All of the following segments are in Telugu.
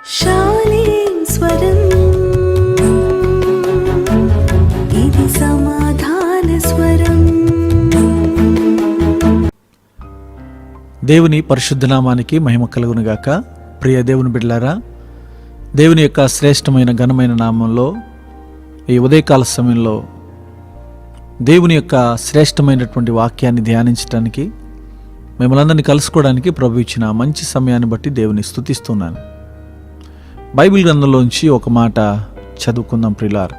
శాలేం స్వరం ఇది సమాధాన స్వరం. దేవుని పరిశుద్ధ నామానికి మహిమ కలుగునుగాక. ప్రియ దేవుని బిడ్డలారా, దేవుని యొక్క శ్రేష్టమైన ఘనమైన నామంలో ఈ ఉదయకాల సమయంలో దేవుని యొక్క శ్రేష్టమైనటువంటి వాక్యాన్ని ధ్యానించడానికి మిమ్మల్ని కలుసుకోవడానికి ప్రభు ఇచ్చిన మంచి సమయాన్ని బట్టి దేవుని స్తుతిస్తున్నాను. బైబిల్ గ్రంథంలోంచి ఒక మాట చదువుకుందాం ప్రియులారా.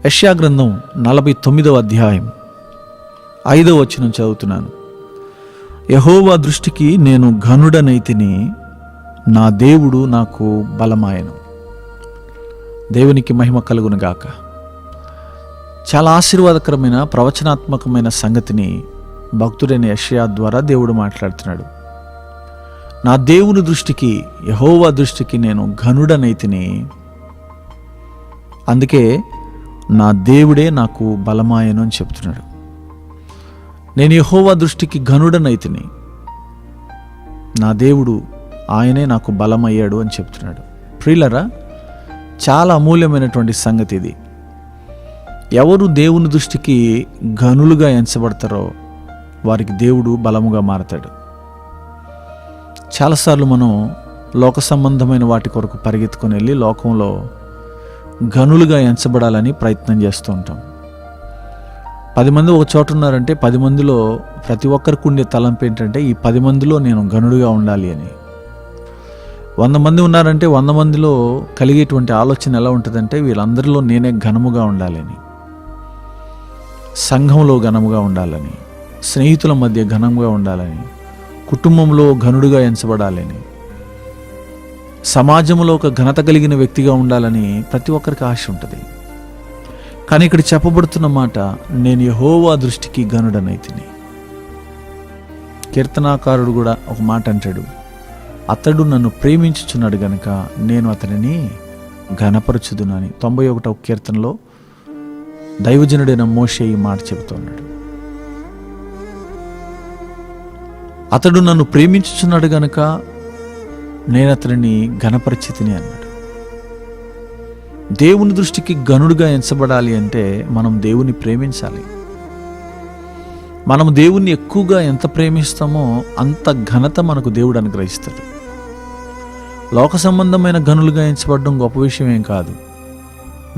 యెషయా గ్రంథం 49వ అధ్యాయం 5వ వచనం చదువుతున్నాను. యెహోవా దృష్టికి నేను ఘనుడనైతిని, నా దేవుడు నాకు బలమాయను. దేవునికి మహిమ కలుగునుగాక. చాలా ఆశీర్వాదకరమైన ప్రవచనాత్మకమైన సంగతిని భక్తుడైన యెషయా ద్వారా దేవుడు మాట్లాడుతున్నాడు. నా దేవుని దృష్టికి, యెహోవా దృష్టికి నేను ఘనుడనైతిని, అందుకే నా దేవుడే నాకు బలమాయను అని చెప్తున్నాడు. నేను యెహోవా దృష్టికి ఘనుడనైతిని, నా దేవుడు ఆయనే నాకు బలమయ్యాడు అని చెప్తున్నాడు. ప్రియులరా, చాలా అమూల్యమైనటువంటి సంగతి ఇది. ఎవరు దేవుని దృష్టికి ఘనులుగా ఎంచబడతారో వారికి దేవుడు బలముగా మారతాడు. చాలాసార్లు మనం లోక సంబంధమైన వాటి కొరకు పరిగెత్తుకొని వెళ్ళి లోకంలో ఘనులుగా ఎంచబడాలని ప్రయత్నం చేస్తూ ఉంటాం. 10 మంది ఒక చోట ఉన్నారంటే 10 మందిలో ప్రతి ఒక్కరికి ఉండే తలంపు ఏంటంటే ఈ 10 మందిలో నేను ఘనుడుగా ఉండాలి అని. 100 మంది ఉన్నారంటే 100 మందిలో కలిగేటువంటి ఆలోచన ఎలా ఉంటుందంటే వీళ్ళందరిలో నేనే ఘనముగా ఉండాలని, సంఘంలో ఘనముగా ఉండాలని, స్నేహితుల మధ్య ఘనంగా ఉండాలని, కుటుంబంలో ఘనుడిగా ఎంచబడాలని, సమాజంలో ఒక ఘనత కలిగిన వ్యక్తిగా ఉండాలని ప్రతి ఒక్కరికి ఆశ ఉంటుంది. కానీ ఇక్కడ చెప్పబడుతున్న మాట, నేను యెహోవా దృష్టికి ఘనుడనైతిని. కీర్తనాకారుడు కూడా ఒక మాట అంటాడు, అతడు నన్ను ప్రేమించుచున్నాడు గనుక నేను అతనిని ఘనపరచుదునని. 91వ కీర్తనలో దైవజనుడైన మోషే ఈ మాట చెబుతున్నాడు. అతడు నన్ను ప్రేమించుచున్నాడు గనుక నేను అతనిని ఘనపరిచితిని అన్నాడు. దేవుని దృష్టికి ఘనుడుగా ఎంచబడాలి అంటే మనం దేవుని ప్రేమించాలి. మనం దేవుణ్ణి ఎక్కువగా ఎంత ప్రేమిస్తామో అంత ఘనత మనకు దేవుడు అనుగ్రహిస్తాడు. లోక సంబంధమైన ఘనులుగా ఎంచబడడం గొప్ప విషయం ఏం కాదు.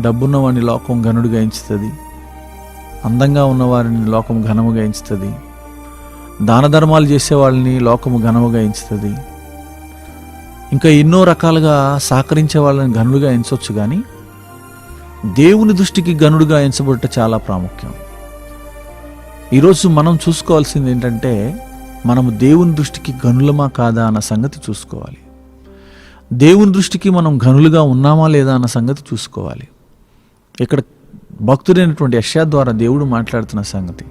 డబ్బున్న వాడిని లోకం ఘనుడిగా ఎంచుతుంది, అందంగా ఉన్నవారిని లోకం ఘనముగా ఎంచుతుంది, దాన ధర్మాలు చేసేవాళ్ళని లోకము ఘనముగా ఎంచుతుంది, ఇంకా ఎన్నో రకాలుగా సహకరించే వాళ్ళని ఘనులుగా ఎంచవచ్చు. కానీ దేవుని దృష్టికి ఘనుడుగా ఎంచబడట చాలా ప్రాముఖ్యం. ఈరోజు మనం చూసుకోవాల్సింది ఏంటంటే మనము దేవుని దృష్టికి ఘనులమా కాదా అన్న సంగతి చూసుకోవాలి. దేవుని దృష్టికి మనం ఘనులుగా ఉన్నామా లేదా అన్న సంగతి చూసుకోవాలి. ఇక్కడ భక్తుడైనటువంటి యెషయా ద్వారా దేవుడు మాట్లాడుతున్న సంగతి,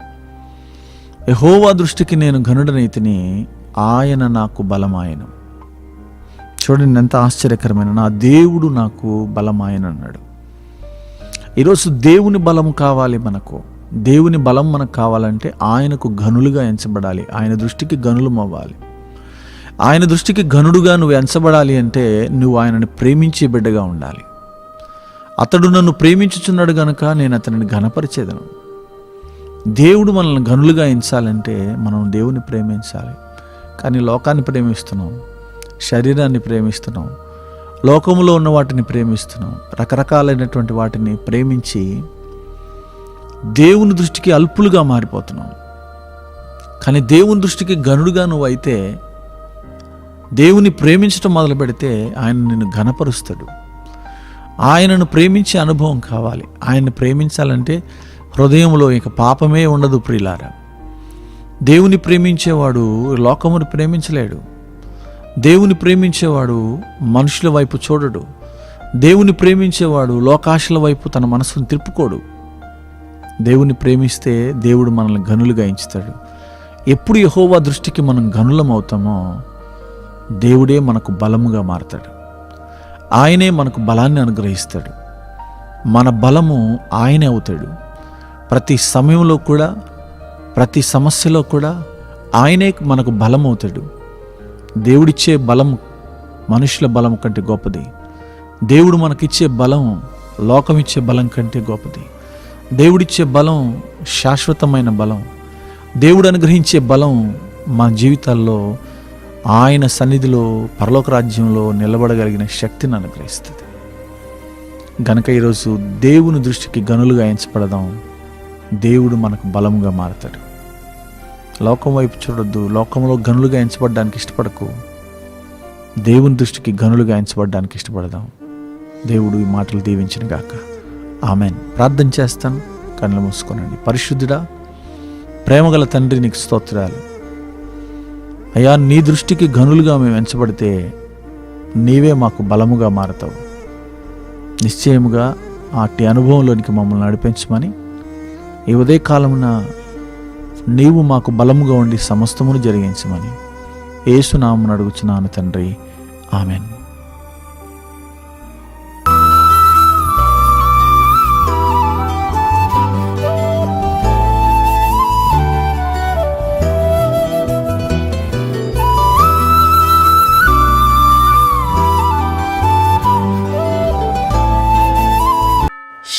యెహోవా దృష్టికి నేను ఘనుడనైతిని, ఆయన నాకు బలమాయను. చూడండి ఎంత ఆశ్చర్యకరమైన, నా దేవుడు నాకు బలమాయను అన్నాడు. ఈరోజు దేవుని బలం కావాలి మనకు. దేవుని బలం మనకు కావాలంటే ఆయనకు ఘనులుగా ఎంచబడాలి, ఆయన దృష్టికి ఘనులం అవ్వాలి. ఆయన దృష్టికి ఘనుడుగా నువ్వు ఎంచబడాలి అంటే నువ్వు ఆయనని ప్రేమించే బిడ్డగా ఉండాలి. అతడు నన్ను ప్రేమించుచున్నాడు గనుక నేను అతనిని ఘనపరిచేదను. దేవుడు మనల్ని ఘనులుగా ఎంచాలంటే మనం దేవుని ప్రేమించాలి. కానీ లోకాన్ని ప్రేమిస్తున్నాం, శరీరాన్ని ప్రేమిస్తున్నాం, లోకంలో ఉన్న వాటిని ప్రేమిస్తున్నాం, రకరకాలైనటువంటి వాటిని ప్రేమించి దేవుని దృష్టికి అల్పులుగా మారిపోతున్నాం. కానీ దేవుని దృష్టికి ఘనుడుగా నువ్వు అయితే, దేవుని ప్రేమించడం మొదలు పెడితే ఆయన నిన్ను ఘనపరుస్తాడు. ఆయనను ప్రేమించే అనుభవం కావాలి. ఆయన్ని ప్రేమించాలంటే హృదయంలో ఇక పాపమే ఉండదు ప్రియులారా. దేవుని ప్రేమించేవాడు లోకమును ప్రేమించలేడు. దేవుని ప్రేమించేవాడు మనుషుల వైపు చూడడు. దేవుని ప్రేమించేవాడు లోకాశల వైపు తన మనసును తిప్పుకోడు. దేవుని ప్రేమిస్తే దేవుడు మనల్ని ఘనులుగా ఎంచుతాడు. ఎప్పుడు యెహోవా దృష్టికి మనం ఘనులం అవుతామో దేవుడే మనకు బలముగా మారతాడు. ఆయనే మనకు బలాన్ని అనుగ్రహిస్తాడు. మన బలము ఆయనే అవుతాడు. ప్రతి సమయంలో కూడా, ప్రతి సమస్యలో కూడా ఆయనే మనకు బలం అవుతాడు. దేవుడిచ్చే బలం మనుషుల బలం కంటే గొప్పది. దేవుడు మనకిచ్చే బలం లోకం ఇచ్చే బలం కంటే గొప్పది. దేవుడిచ్చే బలం శాశ్వతమైన బలం. దేవుడు అనుగ్రహించే బలం మన జీవితాల్లో ఆయన సన్నిధిలో పరలోక రాజ్యంలో నిలబడగలిగిన శక్తిని అనుగ్రహిస్తుంది. గనక ఈరోజు దేవుని దృష్టికి గనులుగా ఎంచబడదాం. దేవుడు మనకు బలముగా మారతాడు. లోకం వైపు చూడొద్దు. లోకంలో గనులుగా ఎంచబడడానికి ఇష్టపడకు. దేవుని దృష్టికి గనులుగా ఎంచబడడానికి ఇష్టపడదాం. దేవుడు ఈ మాటలు దీవించిన గాక. ఆమెన్. ప్రార్థన చేస్తాను. కళ్ళు మూసుకోనండి. పరిశుద్ధుడా, ప్రేమగల తండ్రి, నీకు స్తోత్రాలు అయ్యా. నీ దృష్టికి గనులుగా మేము ఎంచబడితే నీవే మాకు బలముగా మారతావు. నిశ్చయముగా అట్టి అనుభవంలోనికి మమ్మల్ని నడిపించమని ఈ ఉదయకాలమున నీవు మాకు బలముగా ఉండి సమస్తమును జరిగించమని యేసు నామమున అడుగుచున్నాను తండ్రి. ఆమెన్.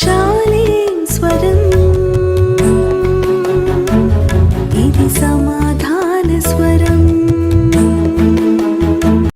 शालीं स्वरम् इति समाधानस्वरम्.